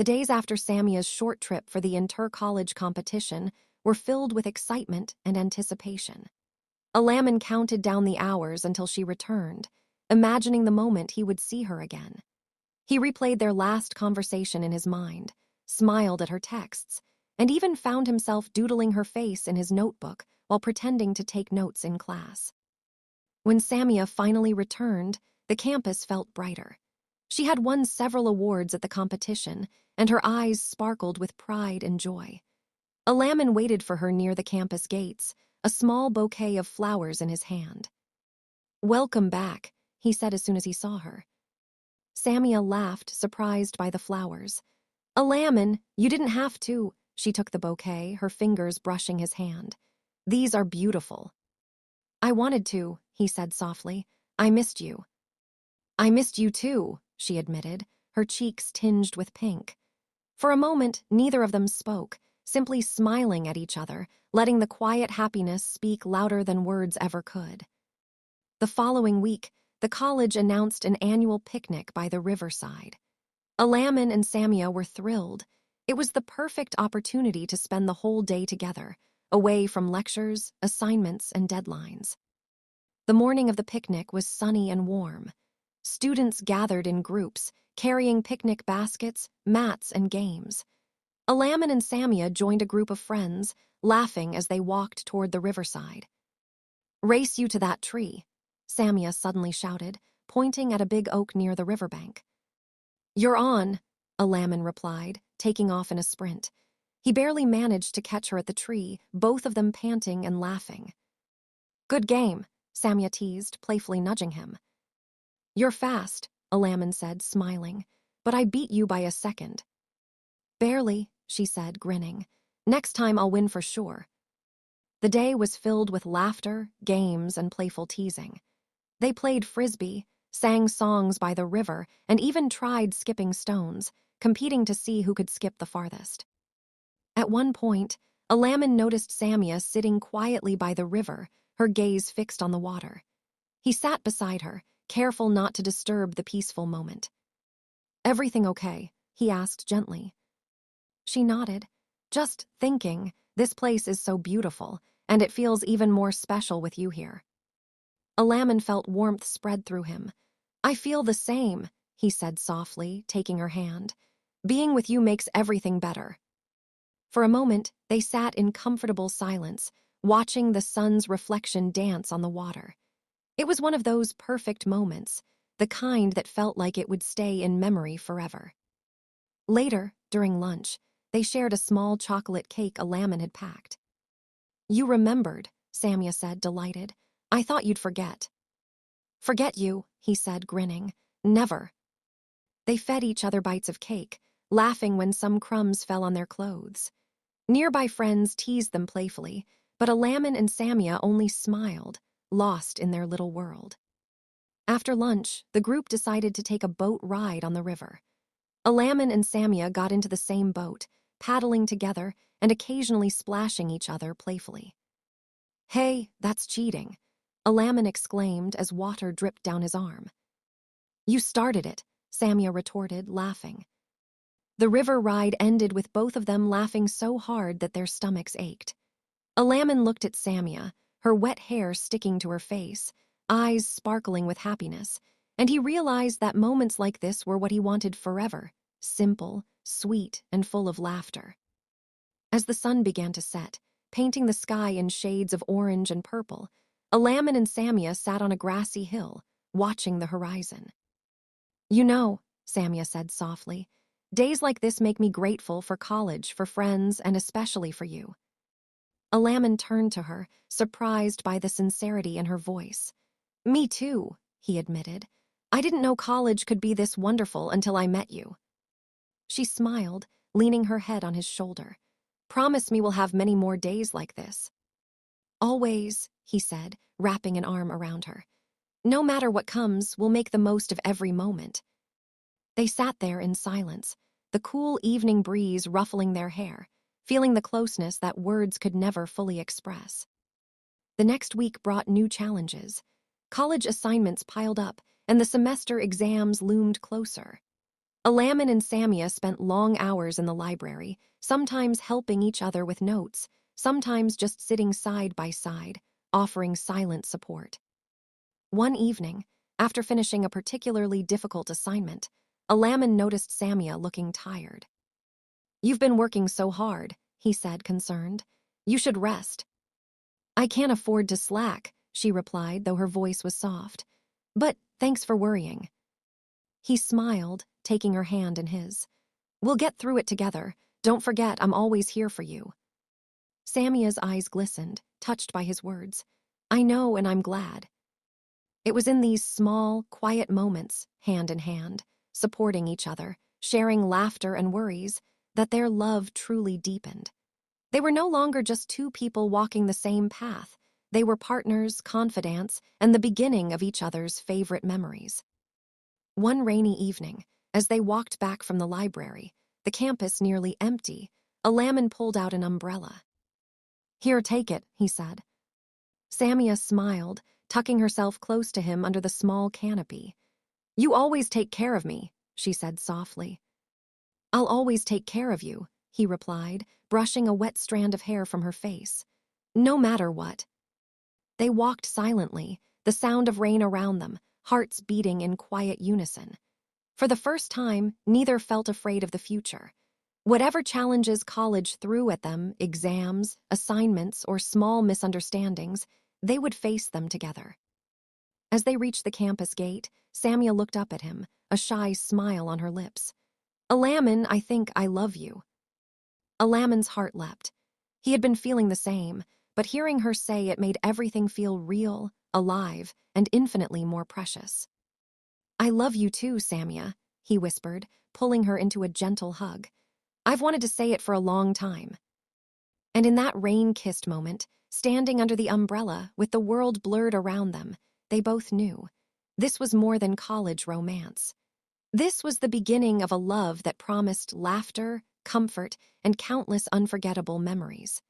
The days after Samia's short trip for the inter-college competition were filled with excitement and anticipation. Amin counted down the hours until she returned, imagining the moment he would see her again. He replayed their last conversation in his mind, smiled at her texts, and even found himself doodling her face in his notebook while pretending to take notes in class. When Samia finally returned, the campus felt brighter. She had won several awards at the competition, and her eyes sparkled with pride and joy. Amin waited for her near the campus gates, a small bouquet of flowers in his hand. "Welcome back," he said as soon as he saw her. Samia laughed, surprised by the flowers. "Amin, you didn't have to." She took the bouquet, her fingers brushing his hand. "These are beautiful." "I wanted to," he said softly. "I missed you." "I missed you too," she admitted, her cheeks tinged with pink. For a moment, neither of them spoke, simply smiling at each other, letting the quiet happiness speak louder than words ever could. The following week, the college announced an annual picnic by the riverside. Amin and Samia were thrilled. It was the perfect opportunity to spend the whole day together, away from lectures, assignments, and deadlines. The morning of the picnic was sunny and warm. Students gathered in groups, carrying picnic baskets, mats, and games. Amin and Samia joined a group of friends, laughing as they walked toward the riverside. "Race you to that tree," Samia suddenly shouted, pointing at a big oak near the riverbank. "You're on," Amin replied, taking off in a sprint. He barely managed to catch her at the tree, both of them panting and laughing. "Good game," Samia teased, playfully nudging him. "You're fast," Amin said, smiling, "but I beat you by a second." "Barely," she said, grinning. "Next time I'll win for sure." The day was filled with laughter, games, and playful teasing. They played frisbee, sang songs by the river, and even tried skipping stones, competing to see who could skip the farthest. At one point, Amin noticed Samia sitting quietly by the river, her gaze fixed on the water. He sat beside her, careful not to disturb the peaceful moment. "Everything okay?" he asked gently. She nodded. "Just thinking, this place is so beautiful, and it feels even more special with you here." Amin felt warmth spread through him. "I feel the same," he said softly, taking her hand. "Being with you makes everything better." For a moment, they sat in comfortable silence, watching the sun's reflection dance on the water. It was one of those perfect moments, the kind that felt like it would stay in memory forever. Later, during lunch, they shared a small chocolate cake Amin had packed. "You remembered," Samia said, delighted. "I thought you'd forget." "Forget you," he said, grinning. "Never." They fed each other bites of cake, laughing when some crumbs fell on their clothes. Nearby friends teased them playfully, but Amin and Samia only smiled, lost in their little world. After lunch, the group decided to take a boat ride on the river. Amin and Samia got into the same boat, paddling together and occasionally splashing each other playfully. "Hey, that's cheating," Amin exclaimed as water dripped down his arm. "You started it," Samia retorted, laughing. The river ride ended with both of them laughing so hard that their stomachs ached. Amin looked at Samia, her wet hair sticking to her face, eyes sparkling with happiness, and he realized that moments like this were what he wanted forever, simple, sweet, and full of laughter. As the sun began to set, painting the sky in shades of orange and purple, Amin and Samia sat on a grassy hill, watching the horizon. "You know," Samia said softly, "days like this make me grateful for college, for friends, and especially for you." Amin turned to her, surprised by the sincerity in her voice. "Me too," he admitted. "I didn't know college could be this wonderful until I met you." She smiled, leaning her head on his shoulder. "Promise me we'll have many more days like this." "Always," he said, wrapping an arm around her. "No matter what comes, we'll make the most of every moment." They sat there in silence, the cool evening breeze ruffling their hair, feeling the closeness that words could never fully express. The next week brought new challenges. College assignments piled up, and the semester exams loomed closer. Amin and Samia spent long hours in the library, sometimes helping each other with notes, sometimes just sitting side by side, offering silent support. One evening, after finishing a particularly difficult assignment, Amin noticed Samia looking tired. "You've been working so hard," he said, concerned. "You should rest." "I can't afford to slack," she replied, though her voice was soft. "But thanks for worrying." He smiled, taking her hand in his. "We'll get through it together. Don't forget, I'm always here for you." Samia's eyes glistened, touched by his words. "I know, and I'm glad." It was in these small, quiet moments, hand in hand, supporting each other, sharing laughter and worries, that their love truly deepened. They were no longer just two people walking the same path. They were partners, confidants, and the beginning of each other's favorite memories. One rainy evening, as they walked back from the library, the campus nearly empty, Amin pulled out an umbrella. "Here, take it," he said. Samia smiled, tucking herself close to him under the small canopy. "You always take care of me," she said softly. "I'll always take care of you," he replied, brushing a wet strand of hair from her face. "No matter what." They walked silently, the sound of rain around them, hearts beating in quiet unison. For the first time, neither felt afraid of the future. Whatever challenges college threw at them, exams, assignments, or small misunderstandings, they would face them together. As they reached the campus gate, Samia looked up at him, a shy smile on her lips. "Amin, I think I love you." Alamin's heart leapt. He had been feeling the same, but hearing her say it made everything feel real, alive, and infinitely more precious. "I love you too, Samia," he whispered, pulling her into a gentle hug. "I've wanted to say it for a long time." And in that rain-kissed moment, standing under the umbrella with the world blurred around them, they both knew. This was more than college romance. This was the beginning of a love that promised laughter, comfort, and countless unforgettable memories.